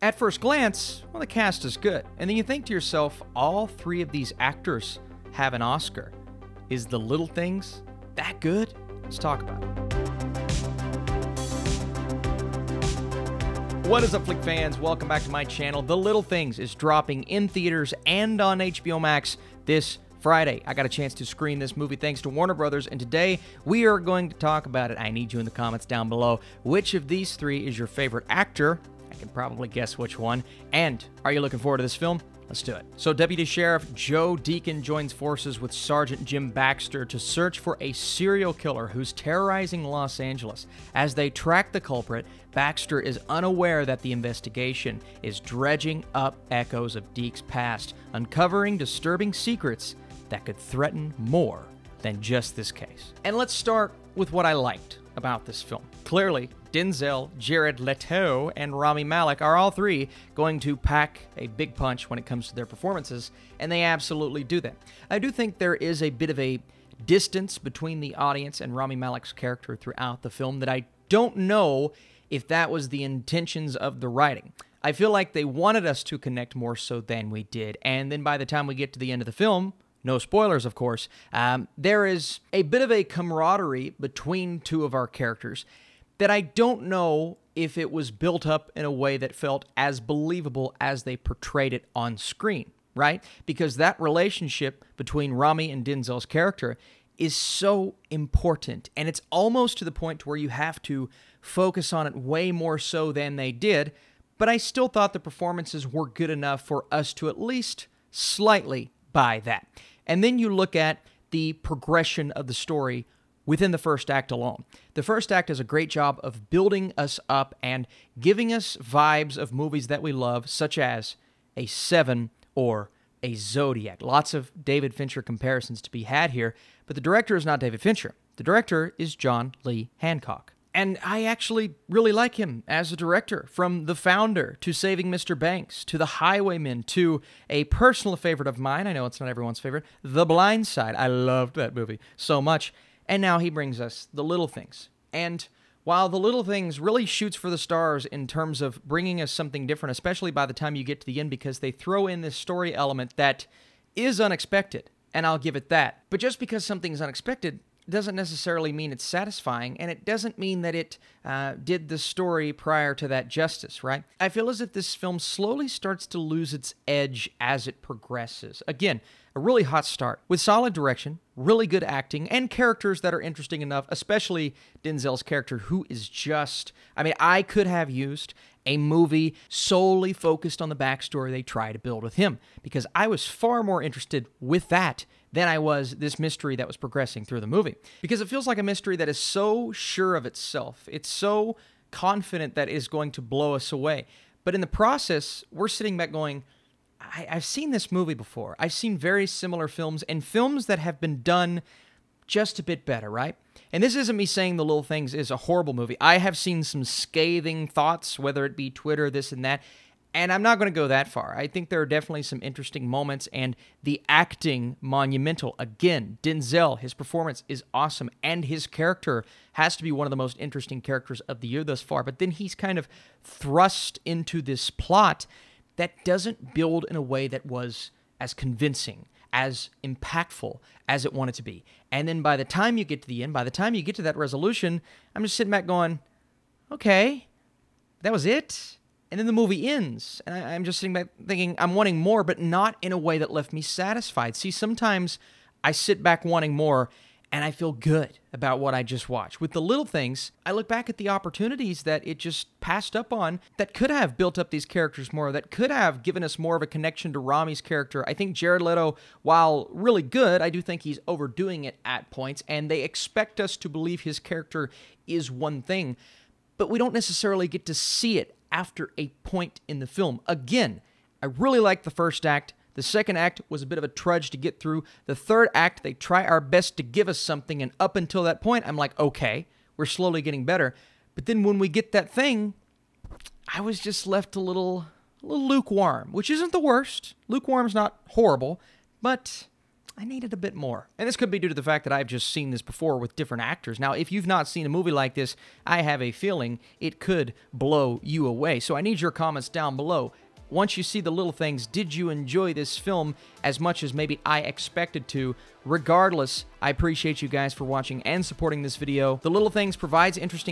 At first glance, well, the cast is good. And then you think to yourself, all three of these actors have an Oscar. Is The Little Things that good? Let's talk about it. What is up, flick fans? Welcome back to my channel. The Little Things is dropping in theaters and on HBO Max this Friday. I got a chance to screen this movie thanks to Warner Brothers, and today we are going to talk about it. I need you in the comments down below. Which of these three is your favorite actor? I can probably guess which one. And are you looking forward to this film? Let's do it. So Deputy Sheriff Joe Deacon joins forces with Sergeant Jim Baxter to search for a serial killer who's terrorizing Los Angeles. As they track the culprit, Baxter is unaware that the investigation is dredging up echoes of Deke's past, uncovering disturbing secrets that could threaten more than just this case. And let's start with what I liked about this film. Clearly, Denzel, Jared Leto, and Rami Malek are all three going to pack a big punch when it comes to their performances, and they absolutely do that. I do think there is a bit of a distance between the audience and Rami Malek's character throughout the film that I don't know if that was the intentions of the writing. I feel like they wanted us to connect more so than we did, and then by the time we get to the end of the film, no spoilers, of course, there is a bit of a camaraderie between two of our characters that I don't know if it was built up in a way that felt as believable as they portrayed it on screen, right? Because that relationship between Rami and Denzel's character is so important, and it's almost to the point to where you have to focus on it way more so than they did, but I still thought the performances were good enough for us to at least slightly buy that. And then you look at the progression of the story within the first act alone. The first act does a great job of building us up and giving us vibes of movies that we love, such as a Seven or a Zodiac. Lots of David Fincher comparisons to be had here, but the director is not David Fincher. The director is John Lee Hancock. And I actually really like him as a director, from The Founder to Saving Mr. Banks to The Highwaymen to a personal favorite of mine. I know it's not everyone's favorite, The Blind Side. I loved that movie so much. And now he brings us The Little Things. And while The Little Things really shoots for the stars in terms of bringing us something different, especially by the time you get to the end, because they throw in this story element that is unexpected, and I'll give it that. But just because something's unexpected doesn't necessarily mean it's satisfying, and it doesn't mean that it did the story prior to that justice, right? I feel as if this film slowly starts to lose its edge as it progresses. Again, a really hot start with solid direction, really good acting, and characters that are interesting enough, especially Denzel's character, who is just, I could have used a movie solely focused on the backstory they try to build with him, because I was far more interested with that than I was this mystery that was progressing through the movie. Because it feels like a mystery that is so sure of itself. It's so confident that it is going to blow us away. But in the process, we're sitting back going, I've seen this movie before. I've seen very similar films, and films that have been done just a bit better, right? And this isn't me saying The Little Things is a horrible movie. I have seen some scathing thoughts, whether it be Twitter, this and that, and I'm not going to go that far. I think there are definitely some interesting moments, and the acting, monumental. Again, Denzel, his performance is awesome, and his character has to be one of the most interesting characters of the year thus far, but then he's kind of thrust into this plot that doesn't build in a way that was as convincing, as impactful as it wanted to be. And then by the time you get to the end, by the time you get to that resolution, I'm just sitting back going, okay, that was it? And then the movie ends, and I'm just sitting back thinking, I'm wanting more, but not in a way that left me satisfied. See, sometimes I sit back wanting more, and I feel good about what I just watched. With The Little Things, I look back at the opportunities that it just passed up on that could have built up these characters more, that could have given us more of a connection to Rami's character. I think Jared Leto, while really good, I do think he's overdoing it at points, and they expect us to believe his character is one thing, but we don't necessarily get to see it after a point in the film. Again, I really liked the first act. The second act was a bit of a trudge to get through. The third act, they try our best to give us something, and up until that point, I'm like, okay, we're slowly getting better. But then when we get that thing, I was just left a little lukewarm, which isn't the worst. Lukewarm's not horrible, but I needed a bit more. And this could be due to the fact that I've just seen this before with different actors. Now, if you've not seen a movie like this, I have a feeling it could blow you away. So I need your comments down below. Once you see The Little Things, did you enjoy this film as much as maybe I expected to? Regardless, I appreciate you guys for watching and supporting this video. The Little Things provides interesting